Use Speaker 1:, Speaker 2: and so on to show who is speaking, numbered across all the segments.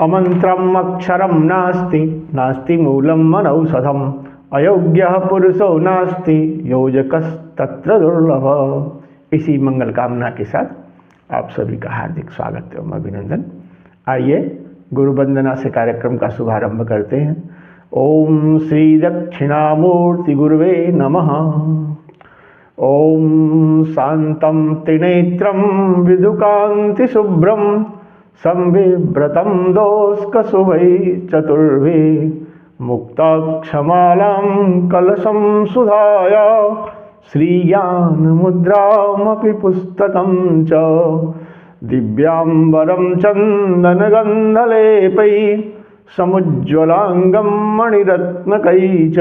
Speaker 1: अमन्त्रम् अक्षरं नास्ति नास्ति मूलं वनौषधम् अयोग्यः पुरुषो नास्ति योजकस्तत्र दुर्लभ। इसी मंगल कामना के साथ आप सभी का हार्दिक स्वागत एवं अभिनंदन। आइए गुरु वंदना से कार्यक्रम का शुभारंभ करते हैं। ओम श्री दक्षिणामूर्ति गुरुवे नमः। ओम शांतं त्रिनेत्रं विदुकांति शुभ्रं संविव्रतं दोष्कशुभै चतुर्भि मुक्ताक्षमालां कलशं सुधाया श्रीज्ञानमुद्रामपि पुस्तकं च दिव्याम्बरं चन्दनगन्धलेपै समुज्ज्वलाङ्गं मणिरत्नकै च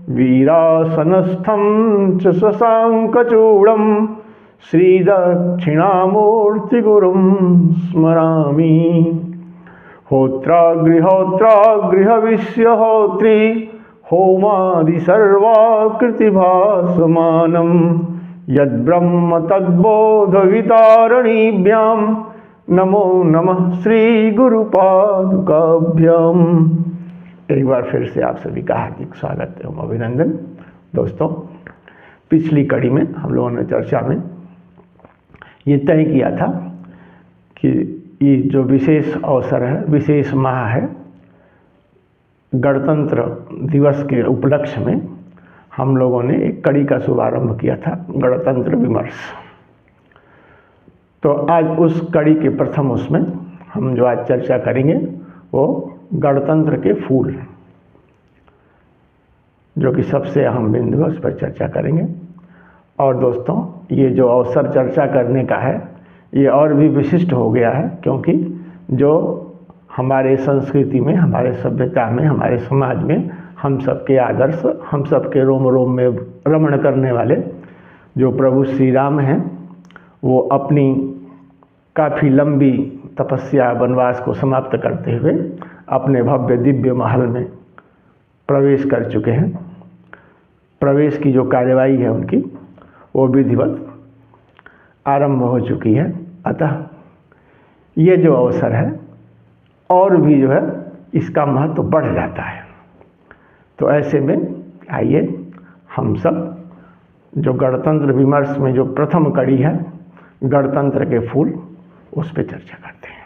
Speaker 1: वीरासनस्थं च शशाङ्कचूडं श्रीदक्षिणामूर्तिगुरुं स्मरामि। होत्रागृहोत्रागृहविश्यहोत्री होमादि सर्वाकृतिभासमानं यद्ब्रह्म तद्बोधवितारणीभ्यां नमो नमः श्री गुरुपादुकाभ्याम। एक बार फिर से आप सभी का हार्दिक स्वागत एवं अभिनंदन। दोस्तों, पिछली कड़ी में हम लोगों ने चर्चा में ये तय किया था कि ये जो विशेष अवसर है, विशेष माह है, गणतंत्र दिवस के उपलक्ष्य में हम लोगों ने एक कड़ी का शुभारंभ किया था, गणतंत्र विमर्श। तो आज उस कड़ी के प्रथम उसमें हम जो आज चर्चा करेंगे वो गणतंत्र के फूल, जो कि सबसे अहम बिंदु है, उस पर चर्चा करेंगे। और दोस्तों, ये जो अवसर चर्चा करने का है ये और भी विशिष्ट हो गया है, क्योंकि जो हमारे संस्कृति में, हमारे सभ्यता में, हमारे समाज में हम सबके आदर्श, हम सबके रोम रोम में रमण करने वाले जो प्रभु श्री राम हैं, वो अपनी काफ़ी लंबी तपस्या वनवास को समाप्त करते हुए अपने भव्य दिव्य महल में प्रवेश कर चुके हैं। प्रवेश की जो कार्यवाही है उनकी वो विधिवत आरंभ हो चुकी है। अतः ये जो अवसर है और भी जो है इसका महत्व बढ़ जाता है। तो ऐसे में आइए हम सब जो गणतंत्र विमर्श में जो प्रथम कड़ी है, गणतंत्र के फूल, उस पर चर्चा करते हैं।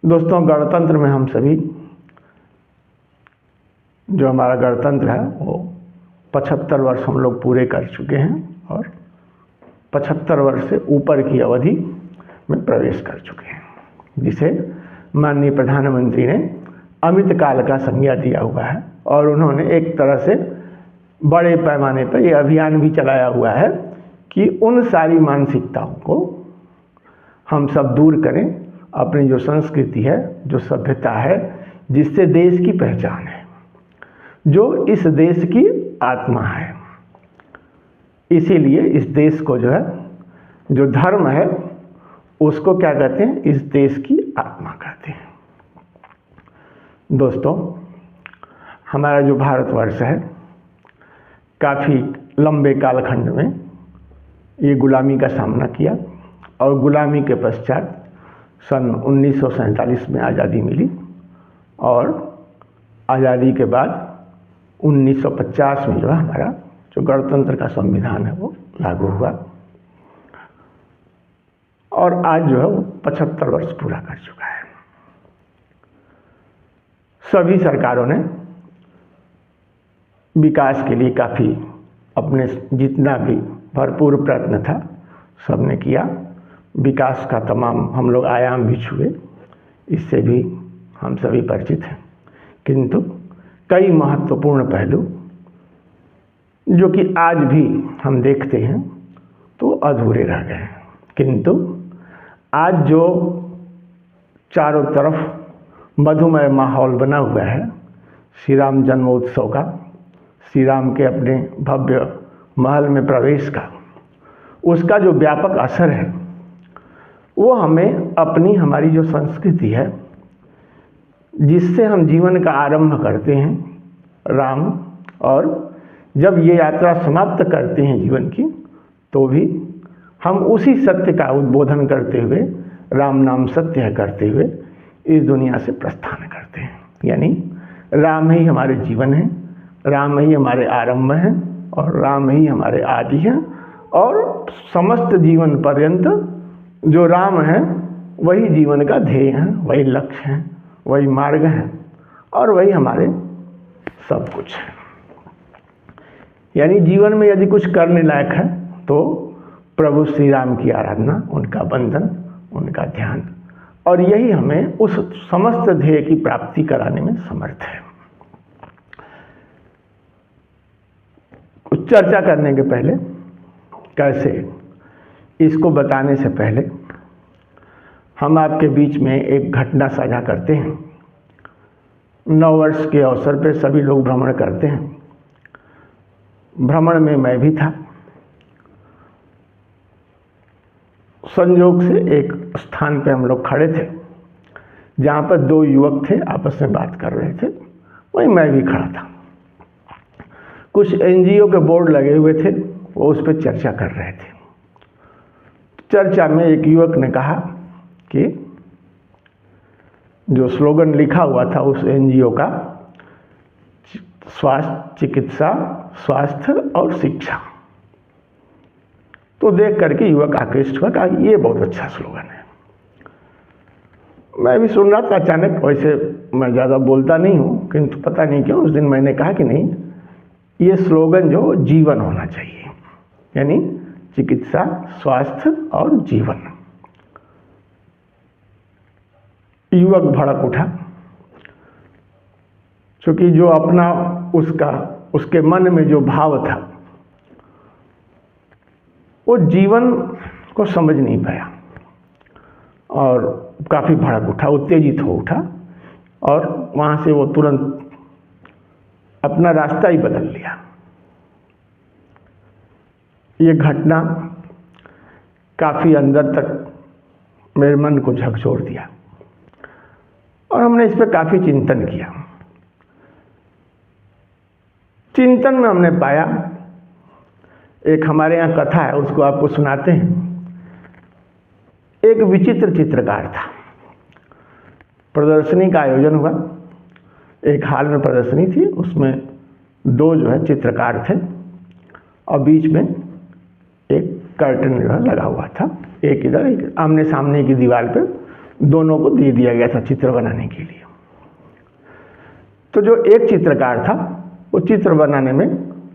Speaker 1: दोस्तों, गणतंत्र में हम सभी, जो हमारा गणतंत्र है वो 75 वर्ष हम लोग पूरे कर चुके हैं और 75 वर्ष से ऊपर की अवधि में प्रवेश कर चुके हैं, जिसे माननीय प्रधानमंत्री ने अमित काल का संज्ञा दिया हुआ है। और उन्होंने एक तरह से बड़े पैमाने पर यह अभियान भी चलाया हुआ है कि उन सारी मानसिकताओं को हम सब दूर करें, अपनी जो संस्कृति है, जो सभ्यता है, जिससे देश की पहचान है, जो इस देश की आत्मा है। इसीलिए इस देश को जो है, जो धर्म है, उसको क्या कहते हैं? इस देश की आत्मा कहते हैं। दोस्तों, हमारा जो भारतवर्ष है काफ़ी लंबे कालखंड में ये गुलामी का सामना किया और गुलामी के पश्चात सन 1947 में आज़ादी मिली और आज़ादी के बाद 1950 में जो है हमारा जो गणतंत्र का संविधान है वो लागू हुआ और आज जो है वो 75 वर्ष पूरा कर चुका है। सभी सरकारों ने विकास के लिए काफ़ी अपने जितना भी भरपूर प्रयत्न था सबने किया। विकास का तमाम हम लोग आयाम भी छुए, इससे भी हम सभी परिचित हैं। किंतु कई महत्वपूर्ण पहलू जो कि आज भी हम देखते हैं तो अधूरे रह गए हैं। किंतु आज जो चारों तरफ मधुमय माहौल बना हुआ है श्री राम जन्मोत्सव का, श्री राम के अपने भव्य महल में प्रवेश का, उसका जो व्यापक असर है वो हमें अपनी, हमारी जो संस्कृति है, जिससे हम जीवन का आरंभ करते हैं राम, और जब ये यात्रा समाप्त करते हैं जीवन की, तो भी हम उसी सत्य का उद्बोधन करते हुए राम नाम सत्य है करते हुए इस दुनिया से प्रस्थान करते हैं। यानी राम ही हमारे जीवन है, राम ही हमारे आरंभ हैं और राम ही हमारे आदि हैं, और समस्त जीवन पर्यंत जो राम है वही जीवन का ध्येय है, वही लक्ष्य है, वही मार्ग है और वही हमारे सब कुछ है। यानी जीवन में यदि कुछ करने लायक है तो प्रभु श्री राम की आराधना, उनका वंदन, उनका ध्यान, और यही हमें उस समस्त ध्येय की प्राप्ति कराने में समर्थ है। कुछ चर्चा करने के पहले, कैसे, इसको बताने से पहले हम आपके बीच में एक घटना साझा करते हैं। नववर्ष के अवसर पर सभी लोग भ्रमण करते हैं। भ्रमण में मैं भी था। संयोग से एक स्थान पे हम लोग खड़े थे जहाँ पर दो युवक थे, आपस में बात कर रहे थे, वहीं मैं भी खड़ा था। कुछ एनजीओ के बोर्ड लगे हुए थे, वो उस पर चर्चा कर रहे थे। चर्चा में एक युवक ने कहा कि जो स्लोगन लिखा हुआ था उस एनजीओ का, स्वास्थ्य, चिकित्सा, स्वास्थ्य और शिक्षा, तो देख करके युवक आकृष्ट हुआ, कहा ये बहुत अच्छा स्लोगन है। मैं भी सुन रहा था। अचानक, वैसे मैं ज़्यादा बोलता नहीं हूँ, किंतु पता नहीं क्यों उस दिन मैंने कहा कि नहीं, ये स्लोगन जो जीवन होना चाहिए, यानी चिकित्सा, स्वास्थ्य और जीवन। युवक भड़क उठा, क्योंकि जो अपना उसके मन में जो भाव था वो जीवन को समझ नहीं पाया और काफ़ी भड़क उठा, उत्तेजित हो उठा और वहाँ से वो तुरंत अपना रास्ता ही बदल लिया। ये घटना काफ़ी अंदर तक मेरे मन को झकझोर दिया और हमने इस पर काफ़ी चिंतन किया। चिंतन में हमने पाया, एक हमारे यहाँ कथा है, उसको आपको सुनाते हैं। एक विचित्र चित्रकार था। प्रदर्शनी का आयोजन हुआ, एक हाल में प्रदर्शनी थी, उसमें दो जो है चित्रकार थे और बीच में एक कर्टन जो है लगा हुआ था, एक इधर एक आमने सामने की दीवार पे दोनों को दे दिया गया था चित्र बनाने के लिए। तो जो एक चित्रकार था वो चित्र बनाने में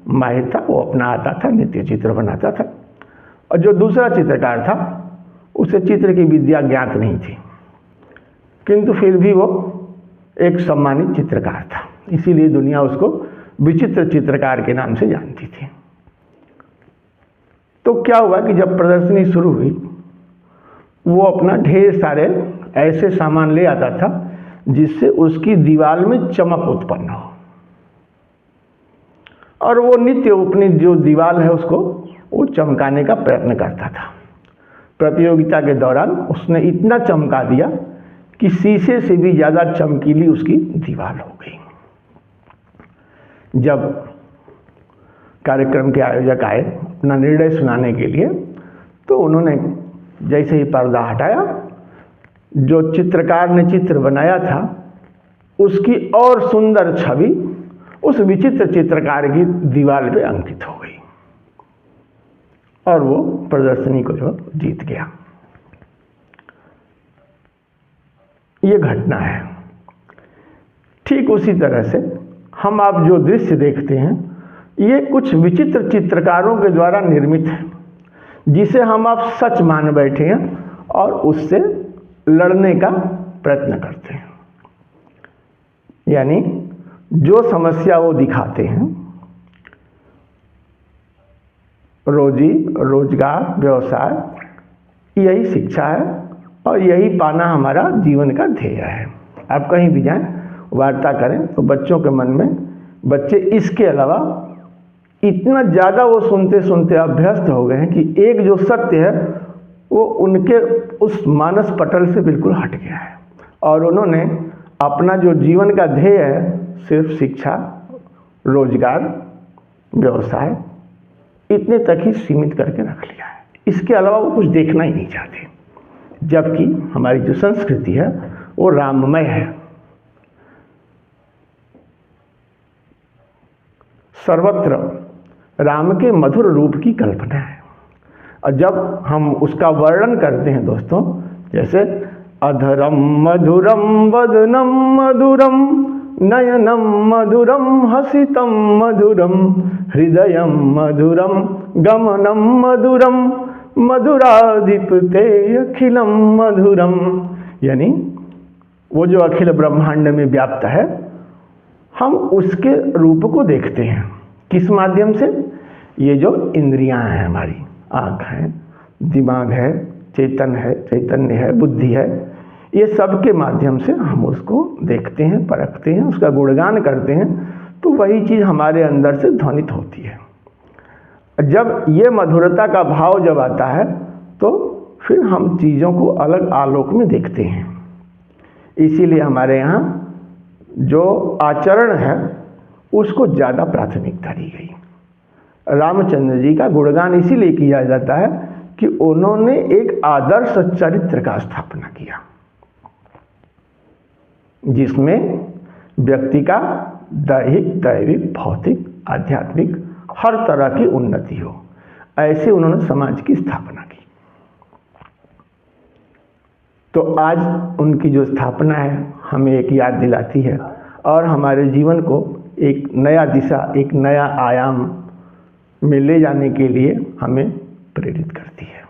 Speaker 1: माहिर था, वो अपना आता था, नित्य चित्र बनाता था, और जो दूसरा चित्रकार था उसे चित्र की विद्या ज्ञात नहीं थी, किंतु फिर भी वो एक सम्मानित चित्रकार था, इसीलिए दुनिया उसको विचित्र चित्रकार के नाम से जानती थी। तो क्या हुआ कि जब प्रदर्शनी शुरू हुई, वो अपना ढेर सारे ऐसे सामान ले आता था जिससे उसकी दीवार में चमक उत्पन्न हो, और वो नित्य अपनी जो दीवार है उसको वो चमकाने का प्रयत्न करता था। प्रतियोगिता के दौरान उसने इतना चमका दिया कि शीशे से भी ज़्यादा चमकीली उसकी दीवार हो गई। जब कार्यक्रम के आयोजक आए अपना निर्णय सुनाने के लिए, तो उन्होंने जैसे ही पर्दा हटाया, जो चित्रकार ने चित्र बनाया था उसकी और सुंदर छवि उस विचित्र चित्रकार की दीवार पे अंकित हो गई और वो प्रदर्शनी को जो जीत गया। ये घटना है। ठीक उसी तरह से हम आप जो दृश्य देखते हैं, ये कुछ विचित्र चित्रकारों के द्वारा निर्मित है, जिसे हम आप सच मान बैठे हैं और उससे लड़ने का प्रयत्न करते हैं। यानी जो समस्या वो दिखाते हैं, रोजी रोजगार, व्यवसाय, यही शिक्षा है और यही पाना हमारा जीवन का ध्येय है। आप कहीं भी जाएं, वार्ता करें, तो बच्चों के मन में, बच्चे इसके अलावा इतना ज़्यादा वो सुनते सुनते अभ्यस्त हो गए हैं कि एक जो सत्य है वो उनके उस मानस पटल से बिल्कुल हट गया है और उन्होंने अपना जो जीवन का ध्येय है सिर्फ शिक्षा, रोजगार, व्यवसाय, इतने तक ही सीमित करके रख लिया है। इसके अलावा वो कुछ देखना ही नहीं चाहते। जबकि हमारी जो संस्कृति है वो राममय है। सर्वत्र राम के मधुर रूप की कल्पना है। और जब हम उसका वर्णन करते हैं दोस्तों, जैसे अधरम मधुरम वदनम मधुरम नयनम मधुरम हसितम मधुरम हृदयम मधुरम गमनम मधुरम मधुराधिपते अखिलम मधुरम, यानी वो जो अखिल ब्रह्मांड में व्याप्त है, हम उसके रूप को देखते हैं। किस माध्यम से? ये जो इंद्रियां हैं हमारी, आँख है, दिमाग है, चैतन्य है, बुद्धि है, ये सब के माध्यम से हम उसको देखते हैं, परखते हैं, उसका गुणगान करते हैं, तो वही चीज़ हमारे अंदर से ध्वनित होती है। जब ये मधुरता का भाव जब आता है तो फिर हम चीज़ों को अलग आलोक में देखते हैं। इसीलिए हमारे यहाँ जो आचरण है उसको ज़्यादा प्राथमिकता दी गई। रामचंद्र जी का गुणगान इसीलिए किया जाता है कि उन्होंने एक आदर्श चरित्र का स्थापना किया, जिसमें व्यक्ति का दैहिक, दैविक, भौतिक, आध्यात्मिक हर तरह की उन्नति हो। ऐसे उन्होंने समाज की स्थापना की। तो आज उनकी जो स्थापना है हमें एक याद दिलाती है और हमारे जीवन को एक नया दिशा, एक नया आयाम में ले जाने के लिए हमें प्रेरित करती है।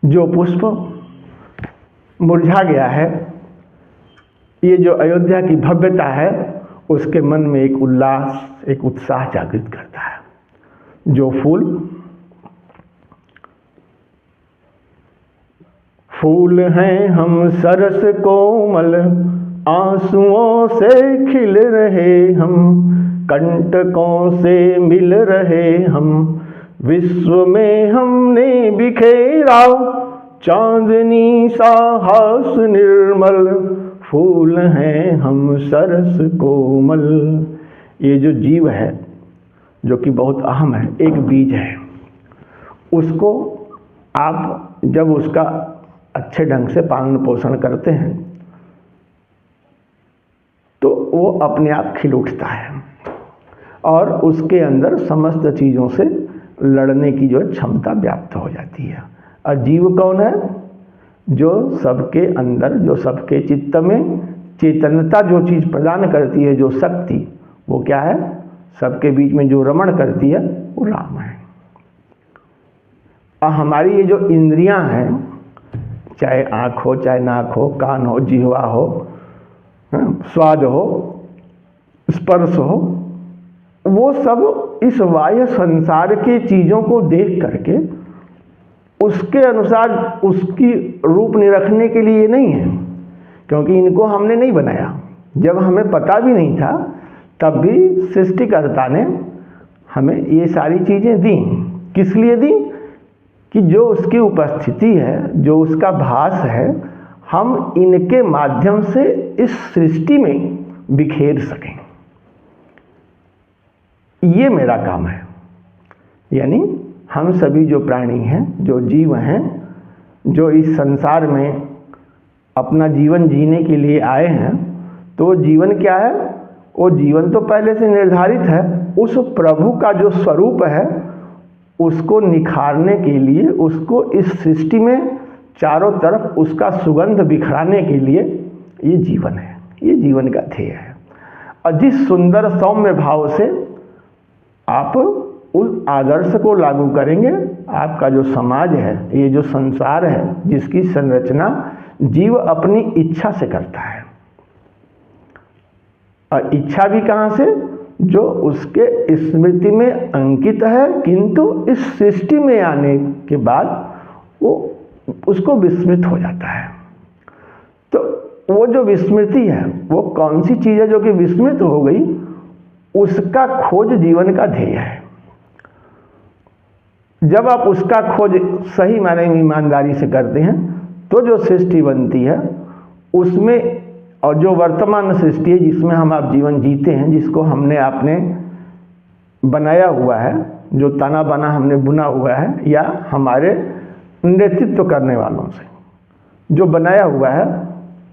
Speaker 1: जो पुष्प मुरझा गया है, ये जो अयोध्या की भव्यता है, उसके मन में एक उल्लास, एक उत्साह जागृत करता है। जो फूल हैं हम सरस कोमल, आंसुओं से खिल रहे हम, कंटकों से मिल रहे हम, विश्व में हमने बिखेरा चांदनी सा हास निर्मल, फूल हैं हम सरस कोमल। ये जो जीव है, जो कि बहुत अहम है, एक बीज है, उसको आप जब उसका अच्छे ढंग से पालन पोषण करते हैं तो वो अपने आप खिल उठता है और उसके अंदर समस्त चीज़ों से लड़ने की जो क्षमता व्याप्त हो जाती है। और जीव कौन है? जो सबके अंदर, जो सबके चित्त में चेतनता जो चीज़ प्रदान करती है, जो शक्ति, वो क्या है? सबके बीच में जो रमण करती है वो राम है। और हमारी ये जो इंद्रियां हैं, चाहे आँख हो, चाहे नाक हो, कान हो, जिह्वा हो, स्वाद हो, स्पर्श हो, वो सब इस बाह्य संसार के चीज़ों को देख करके उसके अनुसार उसकी रूप निरखने के लिए नहीं है, क्योंकि इनको हमने नहीं बनाया। जब हमें पता भी नहीं था तब भी सृष्टिकर्ता ने हमें ये सारी चीज़ें दी। किस लिए दी? कि जो उसकी उपस्थिति है, जो उसका भास है, हम इनके माध्यम से इस सृष्टि में बिखेर सकें। ये मेरा काम है। यानी हम सभी जो प्राणी हैं, जो जीव हैं, जो इस संसार में अपना जीवन जीने के लिए आए हैं, तो जीवन क्या है? वो जीवन तो पहले से निर्धारित है। उस प्रभु का जो स्वरूप है उसको निखारने के लिए, उसको इस सृष्टि में चारों तरफ उसका सुगंध बिखराने के लिए ये जीवन है, ये जीवन का ध्येय है। और जिस सुंदर सौम्य भाव से आप उस आदर्श को लागू करेंगे, आपका जो समाज है, ये जो संसार है, जिसकी संरचना जीव अपनी इच्छा से करता है, और इच्छा भी कहाँ से? जो उसके स्मृति में अंकित है, किंतु इस सृष्टि में आने के बाद वो उसको विस्मृत हो जाता है। तो वो जो विस्मृति है, वो कौन सी चीज़ है जो कि विस्मृत हो गई? उसका खोज जीवन का ध्येय है। जब आप उसका खोज सही मायने में ईमानदारी से करते हैं तो जो सृष्टि बनती है उसमें, और जो वर्तमान सृष्टि है जिसमें हम आप जीवन जीते हैं, जिसको हमने आपने बनाया हुआ है, जो ताना बाना हमने बुना हुआ है, या हमारे नेतृत्व करने वालों से जो बनाया हुआ है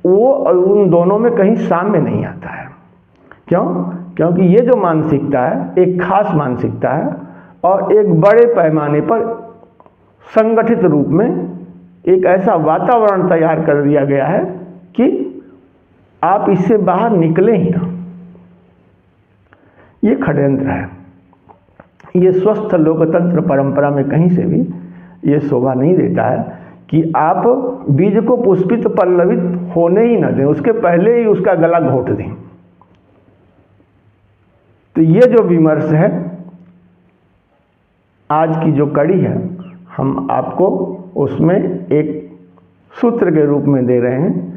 Speaker 1: वो उन दोनों में कहीं साम्य नहीं आता है। क्यों? क्योंकि ये जो मानसिकता है एक खास मानसिकता है और एक बड़े पैमाने पर संगठित रूप में एक ऐसा वातावरण तैयार कर दिया गया है कि आप इससे बाहर निकले ही ना। ये षड्यंत्र है। ये स्वस्थ लोकतंत्र परंपरा में कहीं से भी ये शोभा नहीं देता है कि आप बीज को पुष्पित पल्लवित होने ही न दें, उसके पहले ही उसका गला घोट दें। तो ये जो विमर्श है आज की जो कड़ी है, हम आपको उसमें एक सूत्र के रूप में दे रहे हैं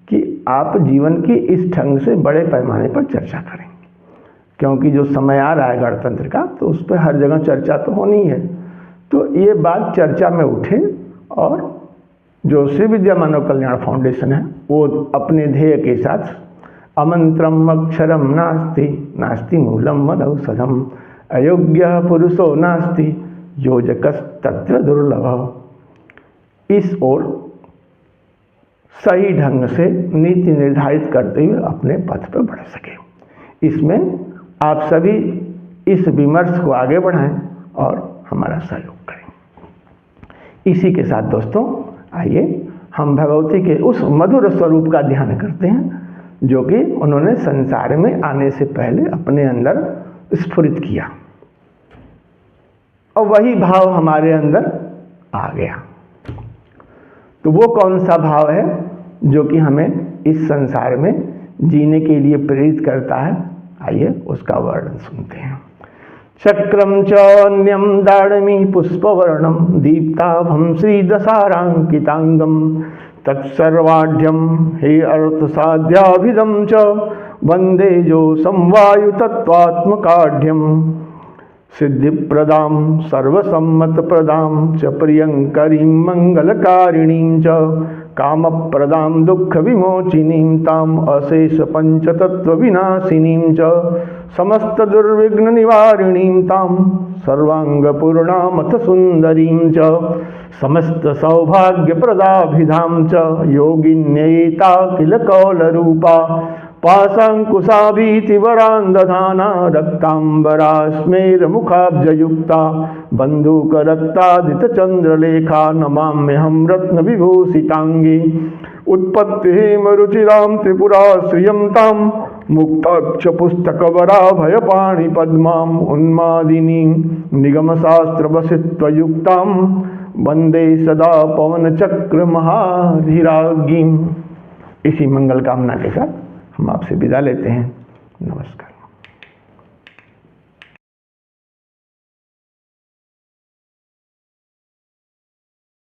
Speaker 1: कि आप जीवन की इस ढंग से बड़े पैमाने पर चर्चा करें, क्योंकि जो समय आ रहा है गणतंत्र का, तो उस पर हर जगह चर्चा तो होनी है। तो ये बात चर्चा में उठे और जो श्री विद्या मानव कल्याण फाउंडेशन है वो अपने ध्येय के साथ अमंत्रम अक्षरम नास्ति नास्ति मूलम वनौषधम अयोग्य पुरुषो नास्ति योजकस तत्र दुर्लभ, इस ओर सही ढंग से नीति निर्धारित करते हुए अपने पथ पर बढ़ सके। इसमें आप सभी इस विमर्श को आगे बढ़ाएं और हमारा सहयोग करें। इसी के साथ दोस्तों आइए हम भगवती के उस मधुर स्वरूप का ध्यान करते हैं जो कि उन्होंने संसार में आने से पहले अपने अंदर स्फुरित किया और वही भाव हमारे अंदर आ गया। तो वो कौन सा भाव है जो कि हमें इस संसार में जीने के लिए प्रेरित करता है? आइए उसका वर्णन सुनते हैं। चक्रम च अन्यम दाड़मी पुष्पवर्णम दीप्ताभम श्रीदशारांकितांगम तत्सर्वाढ्यम हे अर्थसाध्याभिदम च वंदे जो संवायु तत्वात्मकाढ्यम सिद्धिप्रदां सर्वसम्मतप्रदां च प्रियंकरीं मंगलकारिणीं च कामप्रदां दुःखविमोचिनीं ताम् अशेषपञ्चतत्त्वविनाशिनीं च समस्तदुर्विघ्ननिवारिणीं तां सर्वाङ्गपूर्णामथ सुन्दरीं च समस्तसौभाग्यप्रदाभिधां च योगिन्येता किल कौलरूपा पाशाङ्कुशाभीतिवरान्दधाना रक्ताम्बरा स्मेरमुखाब्जयुक्ता बन्धूकरक्तादितचन्द्रलेखा नमाम्यहं रत्नविभूषिताङ्गी उत्पत्तिहेमरुचिरां त्रिपुरा श्रियं तां मुक्ताक्षपुस्तकवराभयपाणिपद्माम् उन्मादिनीं निगमशास्त्रवसित्वयुक्तां वन्दे सदा पवनचक्रमहाधिराज्ञीम्। इसी मंगल कामना के साथ हम आपसे विदा लेते हैं। नमस्कार।